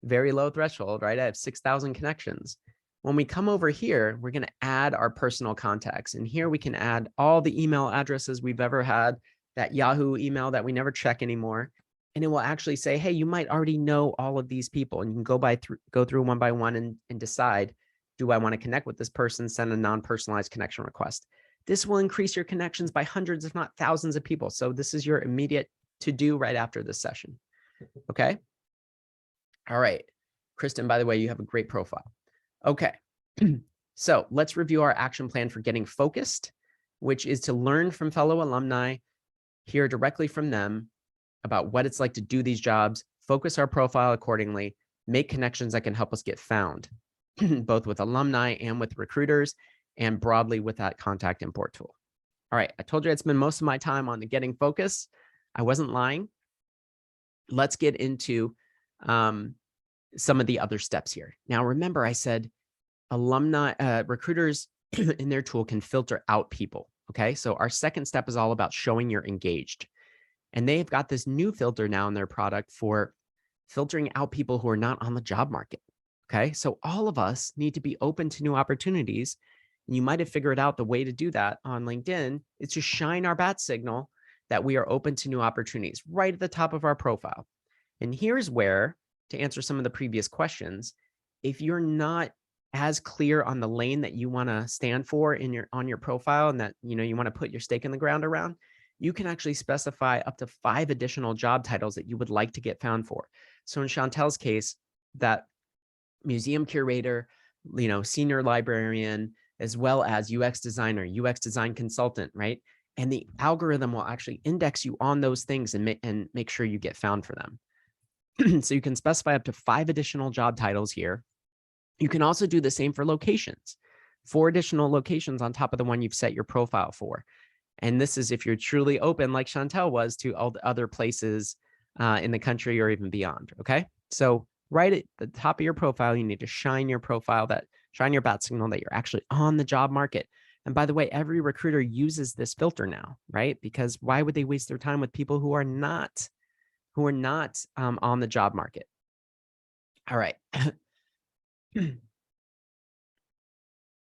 very low threshold, right? I have 6,000 connections. When we come over here, we're going to add our personal contacts. And here we can add all the email addresses we've ever had, that Yahoo email that we never check anymore. And it will actually say, hey, you might already know all of these people. And you can go through one by one and decide, do I want to connect with this person, send a non-personalized connection request. This will increase your connections by hundreds, if not thousands of people. So this is your immediate to-do right after this session. Okay. All right. Kristen, by the way, you have a great profile. Okay. So let's review our action plan for getting focused, which is to learn from fellow alumni, hear directly from them about what it's like to do these jobs, focus our profile accordingly, make connections that can help us get found, both with alumni and with recruiters, and broadly with that contact import tool. All right, I told you I'd spend most of my time on the getting focus. I wasn't lying. Let's get into some of the other steps here. Now, remember I said alumni, recruiters in their tool can filter out people. Okay, so our second step is all about showing you're engaged. And they've got this new filter now in their product for filtering out people who are not on the job market. Okay, so all of us need to be open to new opportunities. You might have figured out the way to do that on LinkedIn is to shine our bat signal that we are open to new opportunities right at the top of our profile. And here's where, to answer some of the previous questions, if you're not as clear on the lane that you want to stand for on your profile, and that you want to put your stake in the ground around, you can actually specify up to 5 additional job titles that you would like to get found for. So in Chantel's case, that museum curator, senior librarian, as well as UX designer, UX design consultant, right? And the algorithm will actually index you on those things and make sure you get found for them. So you can specify up to 5 additional job titles here. You can also do the same for locations, 4 additional locations on top of the one you've set your profile for. And this is if you're truly open, like Chantel was, to all the other places in the country or even beyond. Okay. So right at the top of your profile, you need to shine your bat signal that you're actually on the job market. And by the way, every recruiter uses this filter now, right? Because why would they waste their time with people who are not on the job market? All right.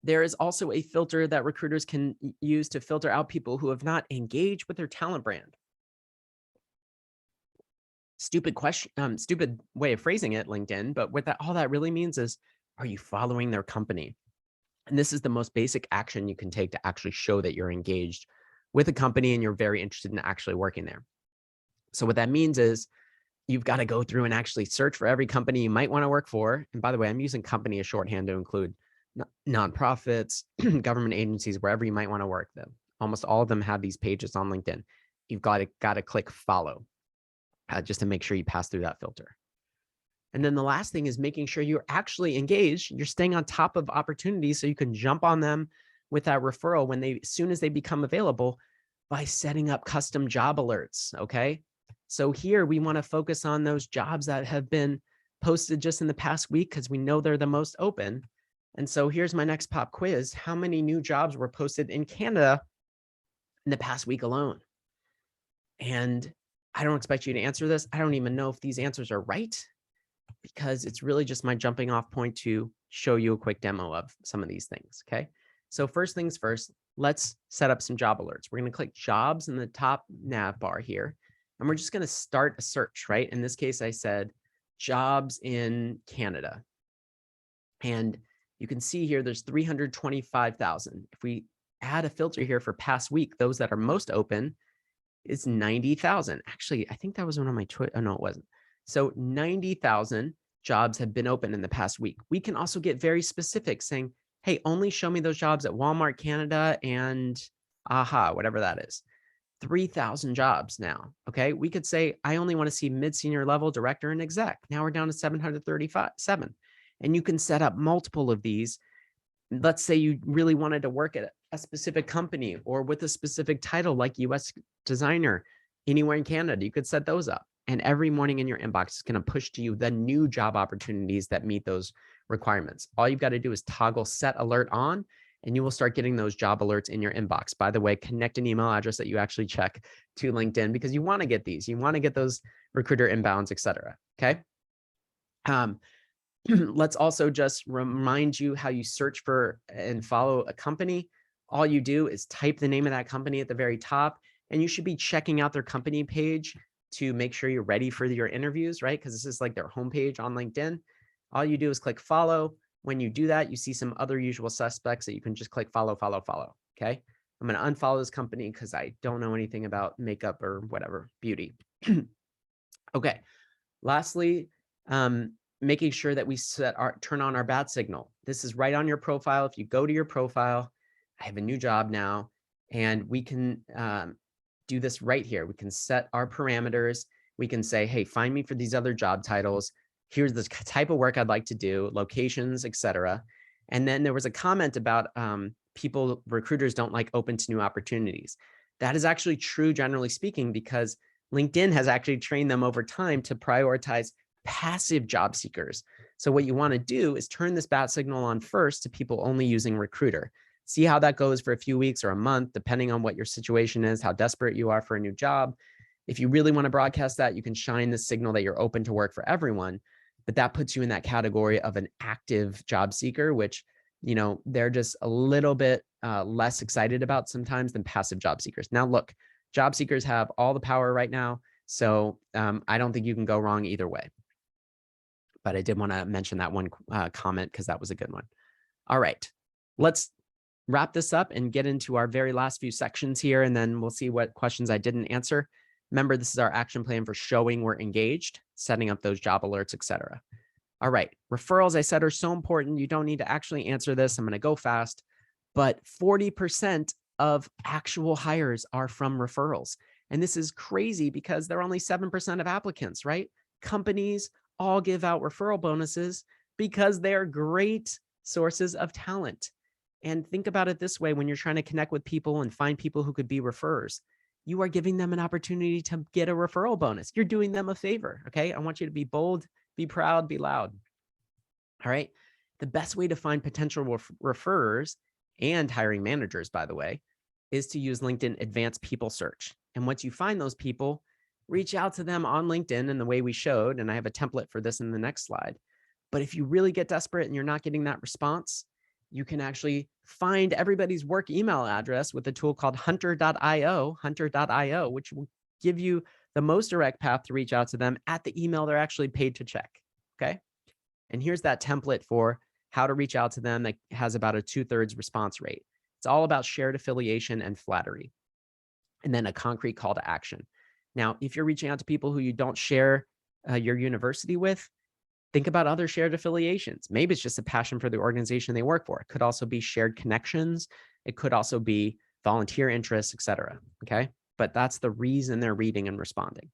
There is also a filter that recruiters can use to filter out people who have not engaged with their talent brand. Stupid question, stupid way of phrasing it, LinkedIn, but what all that really means is, are you following their company? And this is the most basic action you can take to actually show that you're engaged with a company and you're very interested in actually working there. So what that means is you've got to go through and actually search for every company you might want to work for. And by the way, I'm using company as shorthand to include nonprofits, government agencies, wherever you might want to work. Them. Almost all of them have these pages on LinkedIn. You've got to click follow just to make sure you pass through that filter. And then the last thing is making sure you're actually engaged. You're staying on top of opportunities so you can jump on them with that referral when as soon as they become available by setting up custom job alerts. Okay. So here we want to focus on those jobs that have been posted just in the past week because we know they're the most open. And so here's my next pop quiz. How many new jobs were posted in Canada in the past week alone? And I don't expect you to answer this. I don't even know if these answers are right because it's really just my jumping off point to show you a quick demo of some of these things. Okay. So first things first, let's set up some job alerts. We're going to click jobs in the top nav bar here. And we're just going to start a search, right? In this case, I said jobs in Canada. And you can see here, there's 325,000. If we add a filter here for past week, those that are most open, it's 90,000. Actually, I think that was one of my choice. Oh, no, it wasn't. So 90,000 jobs have been open in the past week. We can also get very specific saying, hey, only show me those jobs at Walmart Canada and AHA, whatever that is. 3,000 jobs now. Okay. We could say, I only want to see mid-senior level director and exec. Now we're down to 737. And you can set up multiple of these. Let's say you really wanted to work at a specific company or with a specific title like US designer anywhere in Canada. You could set those up. And every morning in your inbox is going to push to you the new job opportunities that meet those requirements. All you've got to do is toggle set alert on, and you will start getting those job alerts in your inbox. By the way, connect an email address that you actually check to LinkedIn because you want to get these. You want to get those recruiter inbounds, et cetera. Okay. Let's also just remind you how you search for and follow a company. All you do is type the name of that company at the very top, and you should be checking out their company page to make sure you're ready for your interviews, right? Because this is like their homepage on LinkedIn. All you do is click follow. When you do that, you see some other usual suspects that you can just click follow, follow, follow. Okay. I'm going to unfollow this company because I don't know anything about makeup or whatever, beauty. Okay. Lastly, making sure that we turn on our bat signal. This is right on your profile. If you go to your profile, I have a new job now, and we can do this right here. We can set our parameters. We can say, hey, find me for these other job titles. Here's the type of work I'd like to do, locations, etc. And then there was a comment about recruiters don't like open to new opportunities. That is actually true, generally speaking, because LinkedIn has actually trained them over time to prioritize passive job seekers. So what you want to do is turn this bat signal on first to people only using Recruiter. See how that goes for a few weeks or a month, depending on what your situation is, how desperate you are for a new job. If you really want to broadcast that, you can shine the signal that you're open to work for everyone, but that puts you in that category of an active job seeker, which, you know, they're just a little bit less excited about sometimes than passive job seekers. Now, look, job seekers have all the power right now, so I don't think you can go wrong either way. But I did want to mention that one comment because that was a good one. All right, let's wrap this up and get into our very last few sections here, and then we'll see what questions I didn't answer. Remember, this is our action plan for showing we're engaged, setting up those job alerts, etc. All right, referrals, I said, are so important. You don't need to actually answer this. I'm going to go fast, but 40% of actual hires are from referrals. And this is crazy because they're only 7% of applicants, right? Companies all give out referral bonuses because they're great sources of talent. And think about it this way, when you're trying to connect with people and find people who could be referrers, you are giving them an opportunity to get a referral bonus. You're doing them a favor, okay? I want you to be bold, be proud, be loud. All right. The best way to find potential referrers and hiring managers, by the way, is to use LinkedIn Advanced People Search. And once you find those people, reach out to them on LinkedIn in the way we showed. And I have a template for this in the next slide. But if you really get desperate and you're not getting that response, you can actually find everybody's work email address with a tool called hunter.io, which will give you the most direct path to reach out to them at the email they're actually paid to check. Okay. And here's that template for how to reach out to them that has about a 2/3 response rate. It's all about shared affiliation and flattery. And then a concrete call to action. Now, if you're reaching out to people who you don't share your university with, think about other shared affiliations. Maybe it's just a passion for the organization they work for. It could also be shared connections. It could also be volunteer interests, etc. Okay, but that's the reason they're reading and responding.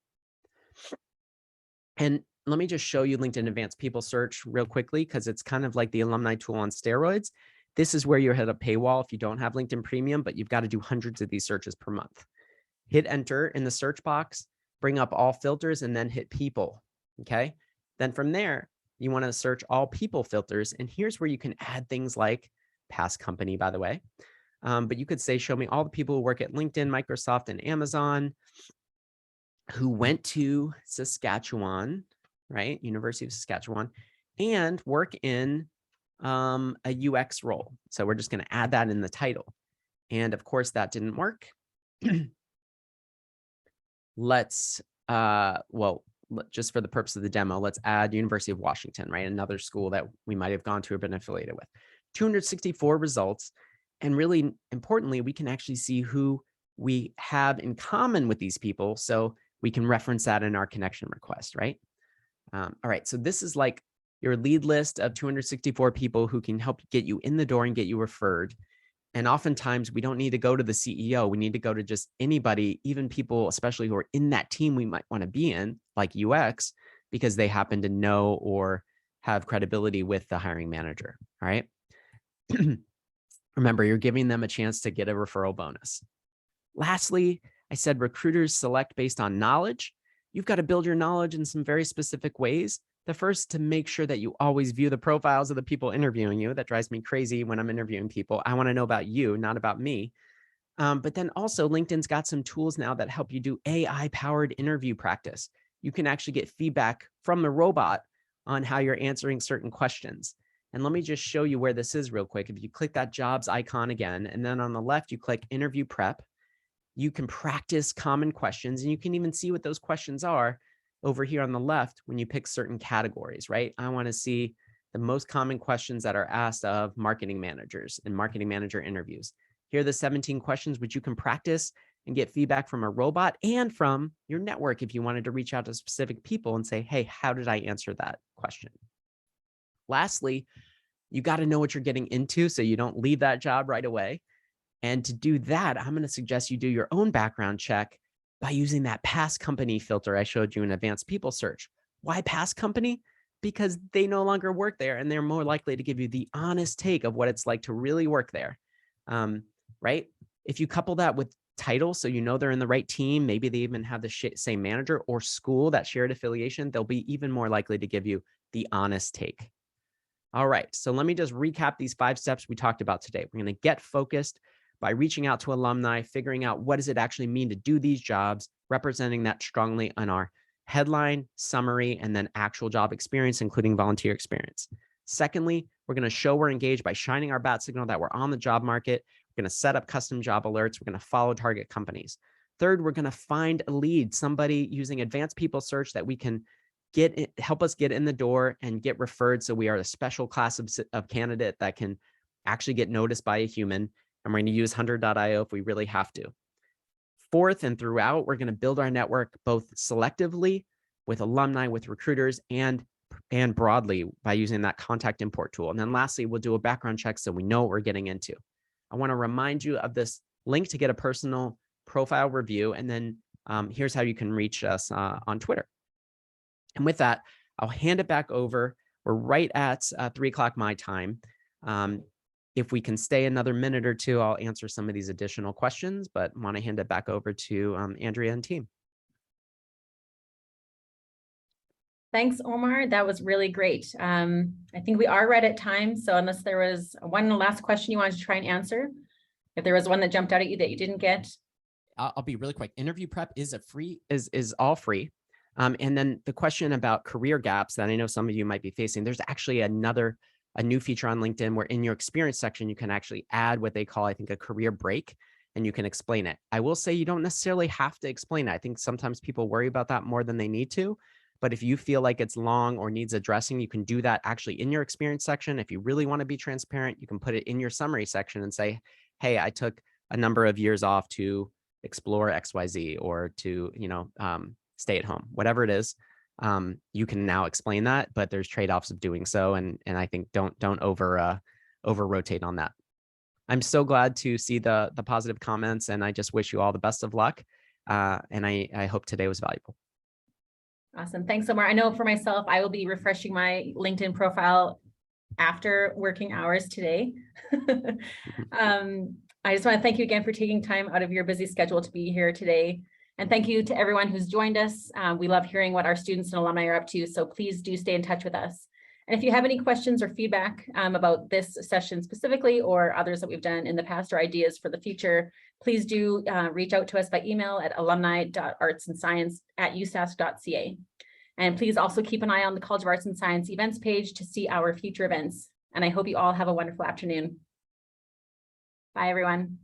And let me just show you LinkedIn Advanced People Search real quickly, because it's kind of like the Alumni Tool on steroids. This is where you hit a paywall if you don't have LinkedIn Premium, but you've got to do hundreds of these searches per month. Hit enter in the search box, bring up all filters, and then hit people. Okay. Then from there, you want to search all people filters. And here's where you can add things like past company, by the way. But you could say, show me all the people who work at LinkedIn, Microsoft, and Amazon who went to Saskatchewan, right? University of Saskatchewan, and work in a UX role. So we're just going to add that in the title. And of course, that didn't work. Let's, just for the purpose of the demo, let's add University of Washington, right? Another school that we might have gone to or been affiliated with. 264 results. And really importantly, we can actually see who we have in common with these people. So we can reference that in our connection request, right? All right, so this is like your lead list of 264 people who can help get you in the door and get you referred. And oftentimes we don't need to go to the CEO. We need to go to just anybody, even people, especially who are in that team we might want to be in, like UX, because they happen to know or have credibility with the hiring manager. All right. Remember, you're giving them a chance to get a referral bonus. Lastly, I said recruiters select based on knowledge. You've got to build your knowledge in some very specific ways. The first, to make sure that you always view the profiles of the people interviewing you. That drives me crazy when I'm interviewing people. I want to know about you, not about me. But then also LinkedIn's got some tools now that help you do AI-powered interview practice. You can actually get feedback from the robot on how you're answering certain questions. And let me just show you where this is real quick. If you click that jobs icon again, and then on the left, you click interview prep, you can practice common questions, and you can even see what those questions are over here on the left when you pick certain categories, right? I want to see the most common questions that are asked of marketing managers and marketing manager interviews. Here are the 17 questions which you can practice and get feedback from a robot and from your network if you wanted to reach out to specific people and say, hey, how did I answer that question? Lastly, you got to know what you're getting into so you don't leave that job right away. And to do that, I'm going to suggest you do your own background check by using that past company filter I showed you in Advanced People Search. Why past company? Because they no longer work there and they're more likely to give you the honest take of what it's like to really work there, right? If you couple that with title, so you know they're in the right team, maybe they even have the same manager or school, that shared affiliation, they'll be even more likely to give you the honest take. All right, so let me just recap these 5 steps we talked about today. We're going to get focused by reaching out to alumni, figuring out what does it actually mean to do these jobs, representing that strongly on our headline, summary, and then actual job experience, including volunteer experience. Secondly, we're going to show we're engaged by shining our bat signal that we're on the job market. We're going to set up custom job alerts. We're going to follow target companies. Third, we're going to find a lead, somebody using Advanced People Search that we can help us get in the door and get referred. So we are a special class of candidate that can actually get noticed by a human. And we're going to use Hunter.io if we really have to. Fourth, and throughout, we're going to build our network both selectively with alumni, with recruiters, and broadly by using that contact import tool. And then lastly, we'll do a background check so we know what we're getting into. I want to remind you of this link to get a personal profile review. And then here's how you can reach us on Twitter. And with that, I'll hand it back over. We're right at 3 o'clock my time. If we can stay another minute or two, I'll answer some of these additional questions, but want to hand it back over to Andrea and team. Thanks, Omar. That was really great. I think we are right at time. So unless there was one last question you wanted to try and answer, if there was one that jumped out at you that you didn't get. I'll be really quick. Interview prep is all free. And then the question about career gaps that I know some of you might be facing, there's actually a new feature on LinkedIn where in your experience section, you can actually add what they call, I think, a career break, and you can explain it. I will say you don't necessarily have to explain it. I think sometimes people worry about that more than they need to. But if you feel like it's long or needs addressing, you can do that actually in your experience section. If you really want to be transparent, you can put it in your summary section and say, hey, I took a number of years off to explore XYZ or to, stay at home, whatever it is. You can now explain that, but there's trade-offs of doing so. And I think don't over rotate on that. I'm so glad to see the positive comments, and I just wish you all the best of luck. And I hope today was valuable. Awesome. Thanks, Omar. I know for myself, I will be refreshing my LinkedIn profile after working hours today. I just want to thank you again for taking time out of your busy schedule to be here today. And thank you to everyone who's joined us. We love hearing what our students and alumni are up to, so please do stay in touch with us. And if you have any questions or feedback about this session specifically, or others that we've done in the past, or ideas for the future, please do reach out to us by email at alumni.artsandscience@usask.ca. And please also keep an eye on the College of Arts and Science events page to see our future events. And I hope you all have a wonderful afternoon. Bye, everyone.